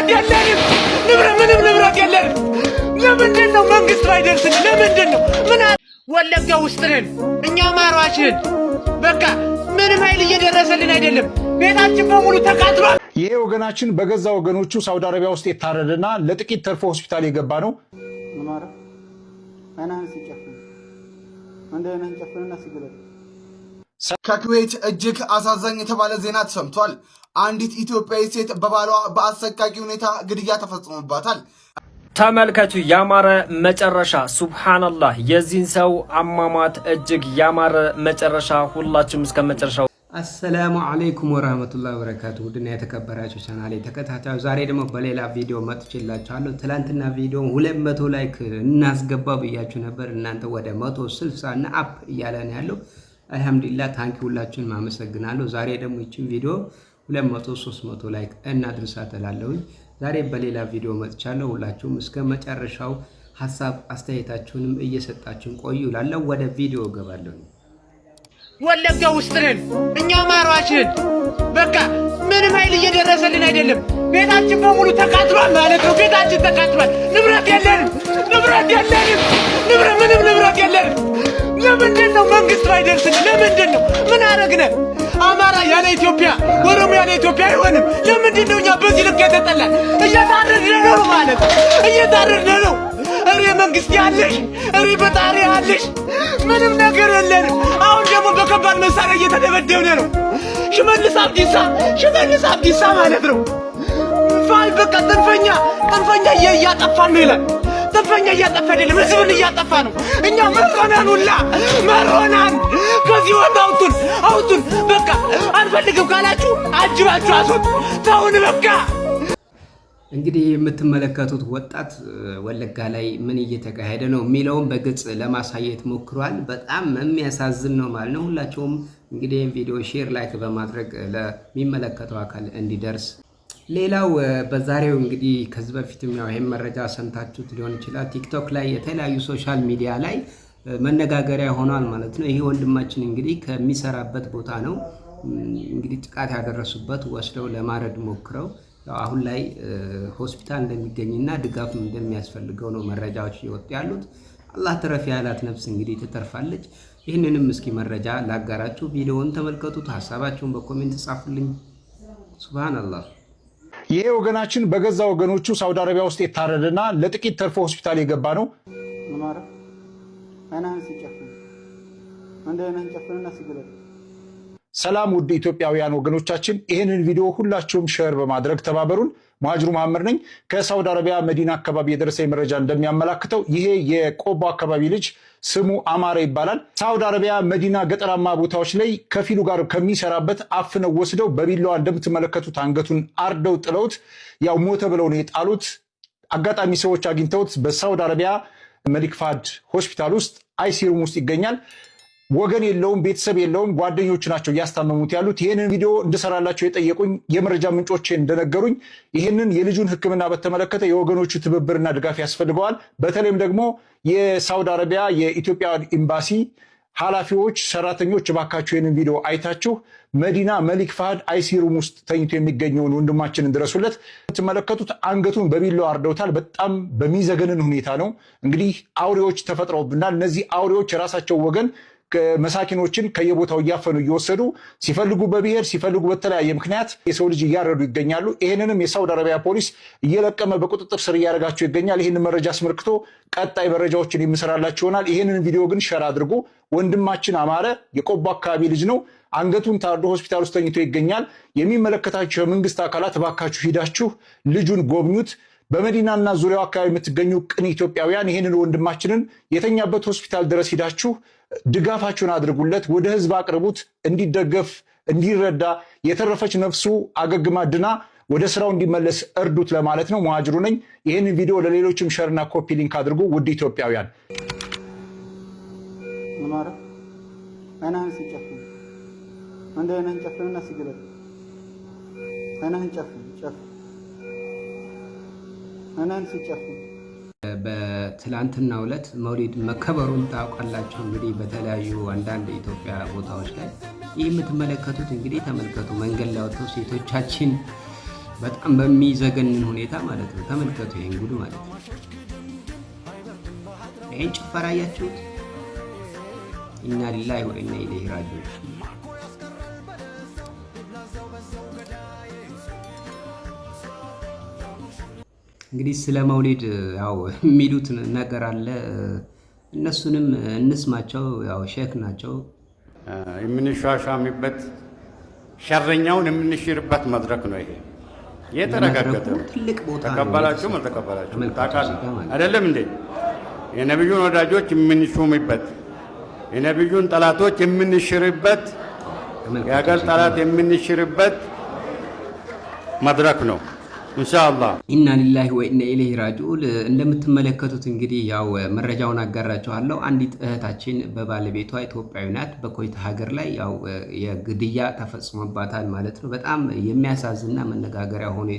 ንብረት የለንም ምንም ንብረት የለንም ለምንድን ነው መንግስት ባይደርስን ለምንድን ነው ምን ወለጋ ውስጥ ነን እኛ ማሯችን በቃ ምንም ኃይል እየደረሰልን አይደለም ቤታችን በሙሉ ተቃጥሏል ይሄ ወገናችን በገዛ ወገኖቹ ሳውዲ አረቢያ ውስጥ የታረደና ለጥቂት ተርፎ ሆስፒታል የገባ ነው ማራ አናን ሲጨፍ አንደነን ጨፍና ሲገለጥ ከኩዌት እጅግ አሳዛኝ የተባለ ዜና ተሰምቷል። አንዲት ኢትዮጵያዊ ሴት በባሏ በአሰቃቂ ሁኔታ ግድያ ተፈጽሞባታል። ተመልከቱ ያማረ መጨረሻ ሱብሃንአላህ የዚህን ሰው አሟሟት እጅግ ያማረ መጨረሻ ሁላችሁም እስከ መጨረሻው አሰላሙ አለይኩም ወራህመቱላሂ ወበረካቱ ውድና የተከበራችሁ ቻናሌ ተከታታዮች ዛሬ ደግሞ በሌላ ቪዲዮ መጥቼላችኋለሁ። ትላንትና ቪዲዮ 200 ላይክ እናስገባ ብያችሁ ነበር። እናንተ ወደ 160 እና አፕ እያለ ነው ያለው። አልহামዱሊላህ ታንኪ ሁላችሁንም አመሰግናለሁ። ዛሬ ደግሞ እቺን ቪዲዮ 200 300 ላይክ እናድርሳት እላለሁኝ። ዛሬ በሌላ ቪዲዮ መጥቻለሁ። ሁላችሁም እስከ መጨረሻው ሐሳብ አስተያየታችሁንም እየሰጣችሁን ቆዩ። ላለው ወደ ቪዲዮ ገባለሁ። ወለጋ ውስጥ ነን እኛ ማሯችን በቃ ምንም ኃይል እየደረሰልን አይደለም ቤታችን በሙሉ ተቃጥሏል ማለት ነው ቤታችን ተቃጥሏል ንብረት የለንም ምንም ንብረት የለንም ለምንድን ነው መንግስት ባይደርስን ለምንድን ነው ምን አረግነ አማራ ያለ ኢትዮጵያ ኦሮሞ ያለ ኢትዮጵያ አይሆንም ለምንድን ነው እኛ በዚህ ልክ የተጠላን እየታረድን ነው ማለት እየታረድን ነው እሬ መንግስት ያለሽ እሬ በጣሪ ያለሽ ምንም ነገር የለንም አሁን ደግሞ በከባድ መሳሪያ እየተደበደብን ነው ሽመልስ አብዲሳ ማለት ነው ፋይ በቃ ጥንፈኛ እያጠፋን ነው ይላል ጥንፈኛ እያጠፋ አይደለም ህዝብን እያጠፋ ነው እኛ መሮናን ከዚህ ወጣ አውጡን በቃ አንፈልግም ካላችሁ አጅባችሁ አስወጡ ታውን በቃ እንግዲህ የምትመለከቱት ወጣት ወለጋ ላይ ምን እየተካሄደ ነው የሚለውን በግልጽ ለማሳየት ሞክሯል። በጣም የሚያሳዝን ነው ማለት ነው። ሁላችሁም እንግዲህ ቪዲዮ ሼር ላይክ በማድረግ ለሚመለከተው አካል እንዲደርስ ሌላው በዛሬው እንግዲህ ከዚህ በፊትም ያው ይሄን መረጃ ሰምታችሁት ሊሆን ይችላል ቲክቶክ ላይ የተለያዩ ሶሻል ሚዲያ ላይ መነጋገሪያ ሆኗል ማለት ነው። ይሄ ወንድማችን እንግዲህ ከሚሰራበት ቦታ ነው እንግዲህ ጥቃት ያደረሱበት ወስደው ለማረድ ሞክረው አሁን ላይ ሆስፒታል እንደሚገኝና ድጋፍ እንደሚያስፈልገው ነው መረጃዎች እየወጡ ያሉት። አላህ ተረፍ ያላት ነፍስ እንግዲህ ትተርፋለች። ይህንንም እስኪ መረጃ ላጋራችሁ። ቪዲዮውን ተመልከቱት፣ ሐሳባችሁን በኮሜንት ጻፉልኝ። ሱብሃንአላህ ይሄ ወገናችን በገዛ ወገኖቹ ሳውዲ አረቢያ ውስጥ የታረደና ለጥቂት ተርፎ ሆስፒታል የገባ ነው ማራ አናን ሲጨፍ አንደነን ጨፍና ሲገለጥ ሰላም ውድ ኢትዮጵያውያን ወገኖቻችን ይሄንን ቪዲዮ ሁላችሁም ሼር በማድረግ ተባበሩን። ሙሃጅሩ መሐመድ ነኝ ከሳውዲ አረቢያ መዲና አካባቢ የደረሰኝ መረጃ እንደሚያመላክተው ይሄ የቆቦ አካባቢ ልጅ ስሙ አማረ ይባላል። ሳውዲ አረቢያ መዲና ገጠራማ ቦታዎች ላይ ከፊሉ ጋር ከሚሰራበት አፍነው ወስደው በቢላዋ እንደምትመለከቱት አንገቱን አርደው ጥለውት ያው ሞተ ብለው ነው የጣሉት። አጋጣሚ ሰዎች አግኝተውት በሳውዲ አረቢያ መሊክ ፋድ ሆስፒታል ውስጥ አይሲሩም ውስጥ ይገኛል። ወገን የለውም ቤተሰብ የለውም ጓደኞቹ ናቸው ያስታመሙት ያሉት። ይሄንን ቪዲዮ እንድሰራላቸው የጠየቁኝ የመረጃ ምንጮቼ እንደነገሩኝ ይሄንን የልጁን ሕክምና በተመለከተ የወገኖቹ ትብብርና ድጋፍ ያስፈልገዋል። በተለይም ደግሞ የሳውዲ አረቢያ የኢትዮጵያ ኤምባሲ ኃላፊዎች ሰራተኞች እባካችሁ ይሄንን ቪዲዮ አይታችሁ መዲና መሊክ ፋድ አይሲሩም ውስጥ ተኝቶ የሚገኘውን ወንድማችንን ድረሱለት። የምትመለከቱት አንገቱን በቢላዋ አርደውታል። በጣም በሚዘገንን ሁኔታ ነው። እንግዲህ አውሬዎች ተፈጥረውብናል። እነዚህ አውሬዎች የራሳቸው ወገን መሳኪኖችን ከየቦታው እያፈኑ እየወሰዱ ሲፈልጉ በብሔር ሲፈልጉ በተለያየ ምክንያት የሰው ልጅ እያረዱ ይገኛሉ። ይህንንም የሳውዲ አረቢያ ፖሊስ እየለቀመ በቁጥጥር ስር እያደረጋቸው ይገኛል። ይህንን መረጃ አስመልክቶ ቀጣይ መረጃዎችን የምሰራላችሁ ይሆናል። ይህንን ቪዲዮ ግን ሸር አድርጎ ወንድማችን አማረ የቆቦ አካባቢ ልጅ ነው። አንገቱን ታርዶ ሆስፒታል ውስጥ ተኝቶ ይገኛል። የሚመለከታችሁ የመንግስት አካላት እባካችሁ ሂዳችሁ ልጁን ጎብኙት። በመዲናና ዙሪያው አካባቢ የምትገኙ ቅን ኢትዮጵያውያን ይህንን ወንድማችንን የተኛበት ሆስፒታል ድረስ ሂዳችሁ ድጋፋችሁን አድርጉለት፣ ወደ ህዝብ አቅርቡት፣ እንዲደገፍ እንዲረዳ የተረፈች ነፍሱ አገግማ ድና ወደ ስራው እንዲመለስ እርዱት ለማለት ነው። ሙሃጅሩ ነኝ። ይህንን ቪዲዮ ለሌሎችም ሸርና ኮፒ ሊንክ አድርጉ። ውድ ኢትዮጵያውያን ማራ አናን ሲጨፍ አንደነን ጨፍና ሲገለጥ አናን ጨፍ አናን ሲጨፍ በትላንትናው ዕለት መውሊድ መከበሩን ታውቃላችሁ። እንግዲህ በተለያዩ አንዳንድ ኢትዮጵያ ቦታዎች ላይ ይህ የምትመለከቱት እንግዲህ ተመልከቱ። መንገድ ላይ ወጥተው ሴቶቻችን በጣም በሚዘገንን ሁኔታ ማለት ነው። ተመልከቱ ይሄን ጉድ ማለት ነው። ይሄን ጭፈራ ያያችሁት? ኢና ሊላሂ ወኢና ኢለይሂ ራጂዑን። እንግዲህ ስለ መውሊድ ያው የሚሉት ነገር አለ። እነሱንም እንስማቸው። ያው ሼክ ናቸው። የምንሻሻምበት ሸረኛውን የምንሽርበት መድረክ ነው ይሄ። የተረጋገጠ ትልቅ ቦታ ተቀበላችሁ አልተቀበላችሁ ታውቃላችሁ አይደለም እንዴ? የነብዩን ወዳጆች የምንሾምበት፣ የነብዩን ጠላቶች የምንሽርበት፣ የሀገር ጠላት የምንሽርበት መድረክ ነው ኢንሻአላህ። ኢና ሊላሂ ወኢና ኢለይሂ ራጂዑን። እንደምትመለከቱት እንግዲህ ያው መረጃውን አጋራችኋለሁ። አንዲት እህታችን በባለቤቷ ኢትዮጵያዊ ናት፣ በኮይታ ሀገር ላይ ያው የግድያ ተፈጽሞባታል ማለት ነው። በጣም የሚያሳዝንና መነጋገሪያ ሆኖ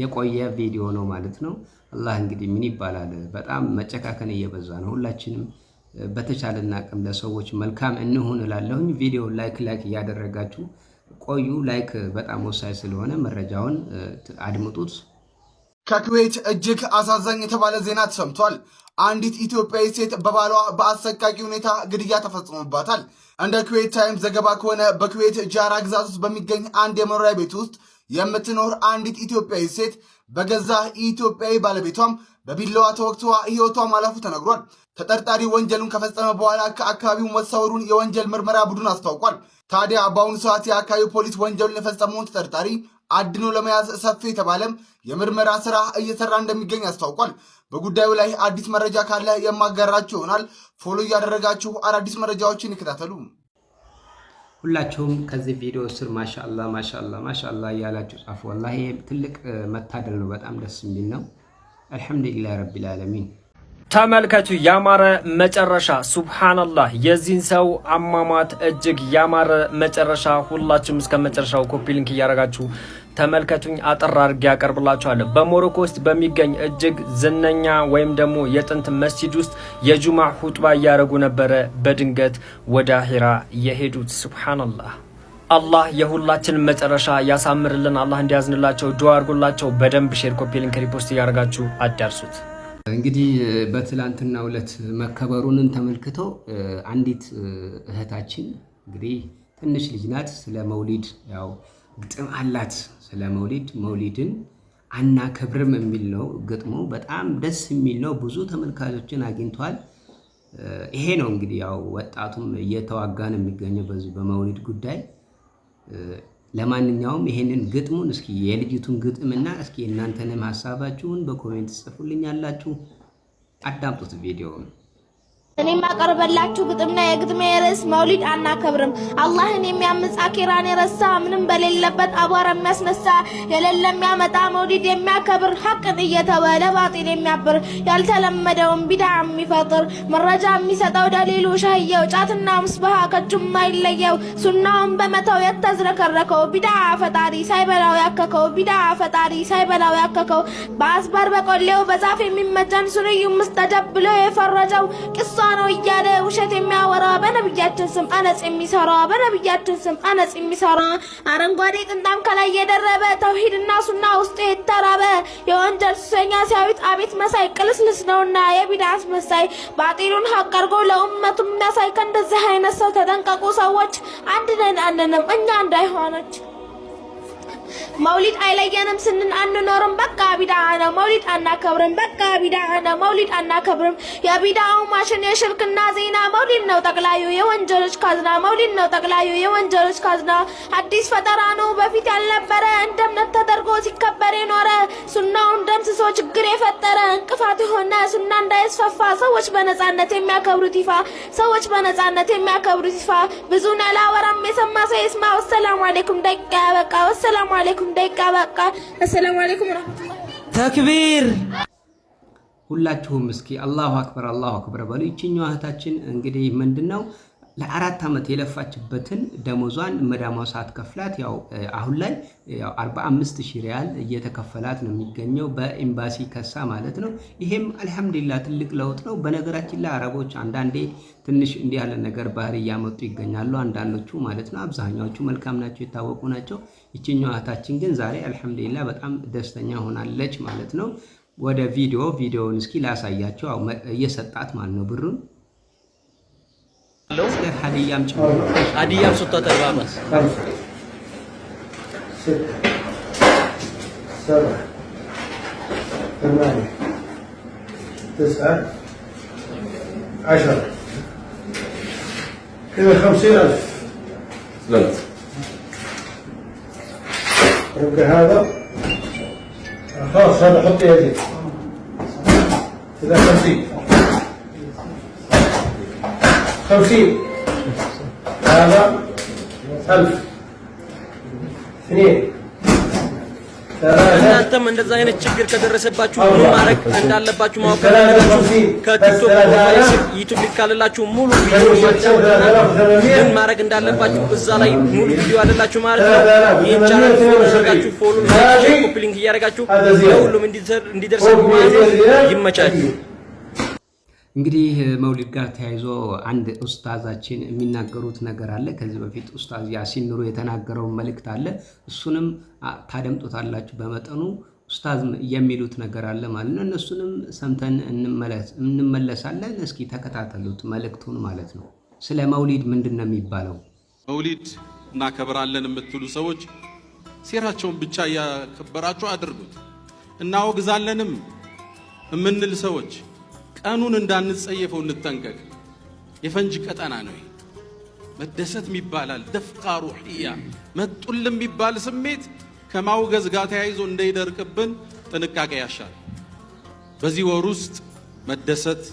የቆየ ቪዲዮ ነው ማለት ነው። አላህ እንግዲህ ምን ይባላል፣ በጣም መጨካከን እየበዛ ነው። ሁላችንም በተቻለና አቅም ለሰዎች መልካም እንሁን እላለሁኝ። ቪዲዮ ላይክ እያደረጋችሁ ቆዩ። ላይክ በጣም ወሳኝ ስለሆነ መረጃውን አድምጡት። ከኩዌት እጅግ አሳዛኝ የተባለ ዜና ተሰምቷል። አንዲት ኢትዮጵያዊ ሴት በባሏ በአሰቃቂ ሁኔታ ግድያ ተፈጽሞባታል። እንደ ኩዌት ታይምስ ዘገባ ከሆነ በኩዌት ጃራ ግዛት ውስጥ በሚገኝ አንድ የመኖሪያ ቤት ውስጥ የምትኖር አንዲት ኢትዮጵያዊ ሴት በገዛ ኢትዮጵያዊ ባለቤቷም በቢላዋ ተወግተዋ ሕይወቷ ማለፉ ተነግሯል። ተጠርጣሪ ወንጀሉን ከፈጸመ በኋላ ከአካባቢው መሰወሩን የወንጀል ምርመራ ቡድን አስታውቋል። ታዲያ በአሁኑ ሰዓት የአካባቢው ፖሊስ ወንጀሉን የፈጸመውን ተጠርጣሪ አድኖ ለመያዝ ሰፊ የተባለም የምርመራ ስራ እየሰራ እንደሚገኝ አስታውቋል። በጉዳዩ ላይ አዲስ መረጃ ካለ የማጋራችሁ ይሆናል። ፎሎ እያደረጋችሁ አዳዲስ መረጃዎችን ይከታተሉ። ሁላችሁም ከዚህ ቪዲዮ ስር ማሻአላ ማሻአላ ማሻአላ እያላችሁ ጻፉ። ወላሂ ትልቅ መታደል ነው። በጣም ደስ የሚል ነው። አልሐምዱሊላህ ረቢል ዓለሚን። ተመልከቱ፣ ያማረ መጨረሻ ሱብሃንአላህ። የዚህን ሰው አሟሟት እጅግ ያማረ መጨረሻ ሁላችሁም እስከ መጨረሻው ኮፒ ሊንክ እያደረጋችሁ ተመልከቱኝ። አጠር አድርጌ ያቀርብላችኋለሁ። በሞሮኮ ውስጥ በሚገኝ እጅግ ዝነኛ ወይም ደግሞ የጥንት መስጂድ ውስጥ የጁማ ሁጥባ እያደረጉ ነበረ በድንገት ወደ አኺራ የሄዱት። ሱብሃንአላህ። አላህ የሁላችንን መጨረሻ ያሳምርልን። አላህ እንዲያዝንላቸው ዱዓ አድርጉላቸው። በደንብ ሼር፣ ኮፒ ሊንክ፣ ሪፖስት እያደረጋችሁ አዳርሱት። እንግዲህ በትላንትናው ዕለት መከበሩንን ተመልክተው አንዲት እህታችን እንግዲህ ትንሽ ልጅ ናት። ስለ መውሊድ ያው ግጥም አላት። ስለ መውሊድን አናከብርም የሚል ነው ግጥሙ። በጣም ደስ የሚል ነው። ብዙ ተመልካቾችን አግኝቷል። ይሄ ነው እንግዲህ ያው ወጣቱም እየተዋጋ ነው የሚገኘው በዚህ በመውሊድ ጉዳይ። ለማንኛውም ይሄንን ግጥሙን እስኪ የልጅቱን ግጥምና እስኪ እናንተንም ሐሳባችሁን በኮሜንት ጽፉልኛላችሁ። አዳምጡት ቪዲዮውን። እኔ ማቀርበላችሁ ግጥምና የግጥሜ ርዕስ መውሊድ አናከብርም። አላህን የሚያምጽ አኺራን የረሳ ምንም በሌለበት አቧራ የሚያስነሳ የሌለ የሚያመጣ መውሊድ የሚያከብር ሐቅን እየተወ ለባጢል የሚያብር ያልተለመደውን ቢድዓ የሚፈጥር መረጃ የሚሰጠው ደሊሉ ሸህየው ጫትና ምስባሃ ከእጁም የማይለየው ሱናውን በመተው የተዝረከረከው ቢድዓ ፈጣሪ ሳይበላው ያከከው ቢድዓ ፈጣሪ ሳይበላው ያከከው በአስባር በቆሌው በዛፍ የሚመጀን ሱንዩ ሙስተጀብ ብሎ የፈረጀው ቅሷ ነው እያለ ውሸት የሚያወራ በነብያችን ስም አነጽ የሚሰራ አረንጓዴ ጥንጣም ከላይ የደረበ ተውሂድና ሱና ውስጥ የተራበ የወንጀል ሱሰኛ ሲያዩት አቤት መሳይ ቅልስልስ ነውና የቢድዓት መሳይ ባጢሉን ሀቅ አድርጎ ለኡመቱ የሚያሳይ ከእንደዚህ አይነት ሰው ተጠንቀቁ ሰዎች። አንድ ነን አንንም እኛ እንዳይሆነች መውሊድ አይለየንም ስንን አንኖርም በቃ ቢድዓ ነው መውሊድ አናከብርም በቃ ቢድዓ ነው መውሊድ አናከብርም። የቢድዓው ማሽን የሽርክና ዜና መውሊድ ነው ጠቅላዩ የወንጀሎች ካዝና መውሊድ ነው ጠቅላዩ የወንጀሎች ካዝና። አዲስ ፈጠራ ነው በፊት ያልነበረ እንደ እምነት ተደርጎ ሲከበር የኖረ ሱናውን ደምስሶ ችግር የፈጠረ እንቅፋት የሆነ ሱና እንዳይስፋፋ ሰዎች በነጻነት የሚያከብሩት ይፋ ብዙ ነላወራም የሰማ ሰው ይስማ። ወሰላሙ አለይኩም ደቂቃ ያበቃ። ወሰላሙ አለይኩም ደቂቃ በቃ። አሰላሙ አለይኩም ወራህመቱላህ። ተክቢር። ሁላችሁም እስኪ አላሁ አክበር በሉ። ይችኛው እህታችን እንግዲህ ምንድነው ለ4 ዓመት የለፋችበትን ደሞዟን መዳሟ ሳትከፍላት ያው አሁን ላይ ያው 45000 ሪያል እየተከፈላት ነው የሚገኘው በኤምባሲ ከሳ ማለት ነው። ይሄም አልহামዱሊላህ ትልቅ ለውጥ ነው። በነገራችን ላይ አረቦች አንዳንዴ ትንሽ እንዲህ ያለ ነገር ባህሪ ያመጡ ይገኛሉ አንዳንዶቹ ማለት ነው። አብዛኛዎቹ መልካም ናቸው የታወቁ ናቸው። ይችኛው እህታችን ግን ዛሬ አልহামዱሊላህ በጣም ደስተኛ ሆናለች ማለት ነው። ወደ ቪዲዮውን እስኪ ላሳያቸው። ያው እየሰጣት ማለት ነው ብሩን هديام هديام ستة بابس 6 7 8 9 10 كذا 50,000 لا يبقى هذا خلاص هذا حط يدي كذا 50 هذا 1000 2 እናንተም እንደዛ አይነት ችግር ከደረሰባችሁ ምን ማድረግ እንዳለባችሁ ማወቅ አለባችሁ። ከቲክቶክ ዩቲዩብ ሊካልላችሁ ሙሉ ቪዲዮ ምን ማድረግ እንዳለባችሁ እዛ ላይ ሙሉ ቪዲዮ አለላችሁ ማለት ነው። ይሄን ቻናል ፎሎ ላይክ ኮፒ ሊንክ እያደረጋችሁ ለሁሉም እንዲደርሳችሁ ማለት ነው። ይመቻችሁ። እንግዲህ መውሊድ ጋር ተያይዞ አንድ ኡስታዛችን የሚናገሩት ነገር አለ። ከዚህ በፊት ኡስታዝ ያሲን ኑሩ የተናገረው መልእክት አለ። እሱንም ታደምጡታላችሁ በመጠኑ። ኡስታዝ የሚሉት ነገር አለ ማለት ነው። እነሱንም ሰምተን እንመለሳለን። እስኪ ተከታተሉት መልእክቱን ማለት ነው። ስለ መውሊድ ምንድነው የሚባለው? መውሊድ እናከብራለን የምትሉ ሰዎች ሴራቸውን ብቻ ያከበራችሁ አድርጉት። እናወግዛለንም የምንል ሰዎች ቀኑን እንዳንጸየፈው እንጠንቀቅ። የፈንጅ ቀጠና ነው። መደሰት ይባላል ደፍቃ ሩህያ መጡልም የሚባል ስሜት ከማውገዝ ጋር ተያይዞ እንዳይደርቅብን ጥንቃቄ ያሻል። በዚህ ወር ውስጥ መደሰት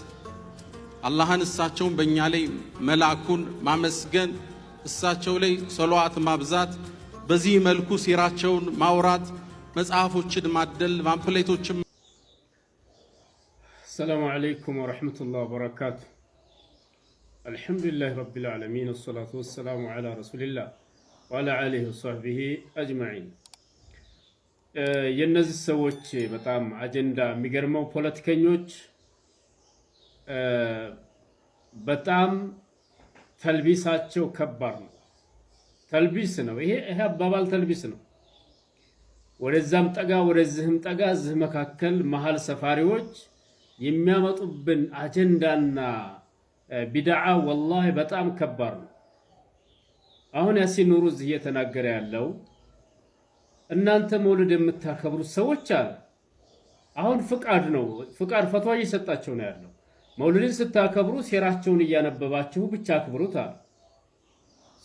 አላህን እሳቸውን በእኛ ላይ መላኩን ማመስገን እሳቸው ላይ ሰለዋት ማብዛት በዚህ መልኩ ሲራቸውን ማውራት መጽሐፎችን ማደል ፓምፕሌቶችን السلام عليكم ورحمة الله وبركاته. الحمد لله رب العالمين والصلاة والسلام على رسول الله وعلى آله وصحبه أجمعين. የነዚህ ሰዎች በጣም አጀንዳ የሚገርመው ፖለቲከኞች በጣም ተልቢሳቸው ከባድ ነው። ተልቢስ ነው ይሄ አባባል ተልቢስ ነው። ወደዛም ጠጋ ወደዚህም ጠጋ እዚህ መካከል መሃል ሰፋሪዎች የሚያመጡብን አጀንዳና ቢድዓ ወላሂ በጣም ከባድ ነው። አሁን ያሲን ኑሩ እዚህ እየተናገረ ያለው እናንተ መውሊድ የምታከብሩት ሰዎች አለ። አሁን ፍቃድ ነው፣ ፍቃድ ፈትዋ እየሰጣቸው ነው ያለው። መውሊድን ስታከብሩ ሴራቸውን እያነበባችሁ ብቻ አክብሩት አለ።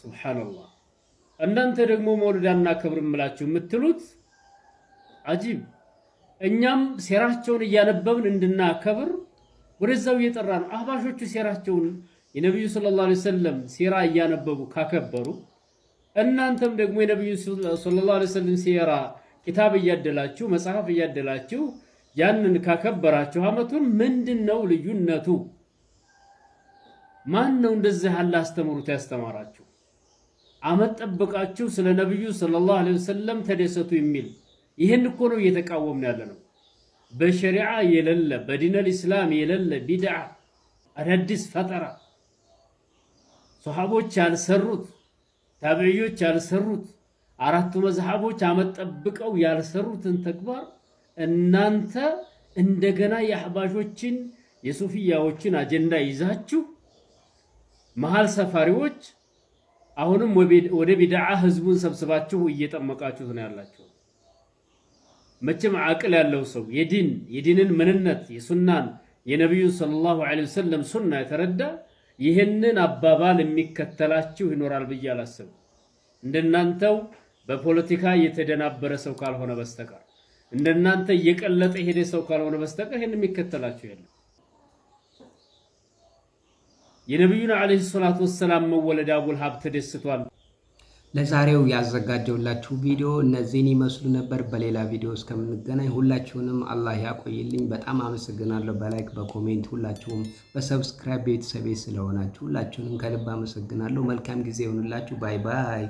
ሱብሃንአላህ። እናንተ ደግሞ መውሊድ አናከብርም ብላችሁ የምትሉት አጂብ። እኛም ሴራቸውን እያነበብን እንድናከብር ወደዛው እየጠራ ነው። አህባሾቹ ሴራቸውን የነብዩ ሰለላሁ ዐለይሂ ወሰለም ሴራ እያነበቡ ካከበሩ እናንተም ደግሞ የነብዩ ሰለላሁ ዐለይሂ ወሰለም ሴራ ኪታብ እያደላችሁ መጽሐፍ እያደላችሁ ያንን ካከበራችሁ አመቱን ምንድነው ልዩነቱ? ማን ነው እንደዚህ ያለ አስተምሩት ያስተማራችሁ? አመት ጠብቃችሁ ስለ ነብዩ ሰለላሁ ዐለይሂ ወሰለም ተደሰቱ የሚል ይሄን እኮ ነው እየተቃወምን ያለነው። በሸሪዓ የሌለ በዲነል ኢስላም የሌለ ቢድዓ አዳዲስ ፈጠራ ሱሐቦች ያልሰሩት ታቢዒዎች ያልሰሩት አራቱ መዝሐቦች አመት ጠብቀው ያልሰሩትን ተግባር እናንተ እንደገና የአህባሾችን የሱፊያዎችን አጀንዳ ይዛችሁ መሃል ሰፋሪዎች አሁንም ወደ ቢድዓ ህዝቡን ሰብስባችሁ እየጠመቃችሁት ነው ያላችሁ። መቼም አቅል ያለው ሰው የዲንን ምንነት የሱናን የነብዩ ሰለላሁ ዐለይሂ ወሰለም ሱና የተረዳ ይህንን አባባል የሚከተላችሁ ይኖራል ብዬ አላስብም። እንደናንተው በፖለቲካ የተደናበረ ሰው ካልሆነ በስተቀር እንደናንተ እየቀለጠ ሄደ ሰው ካልሆነ በስተቀር ይሄን የሚከተላችሁ የለም። የነብዩና ዐለይሂ ሰላቱ ወሰላም መወለድ አቡል ሀብ ተደስቷል። ለዛሬው ያዘጋጀውላችሁ ቪዲዮ እነዚህን ይመስሉ ነበር። በሌላ ቪዲዮ እስከምንገናኝ ሁላችሁንም አላህ ያቆይልኝ። በጣም አመሰግናለሁ። በላይክ በኮሜንት ሁላችሁም በሰብስክራይብ ቤተሰቤ ስለሆናችሁ ሁላችሁንም ከልብ አመሰግናለሁ። መልካም ጊዜ ይሁንላችሁ። ባይ ባይ።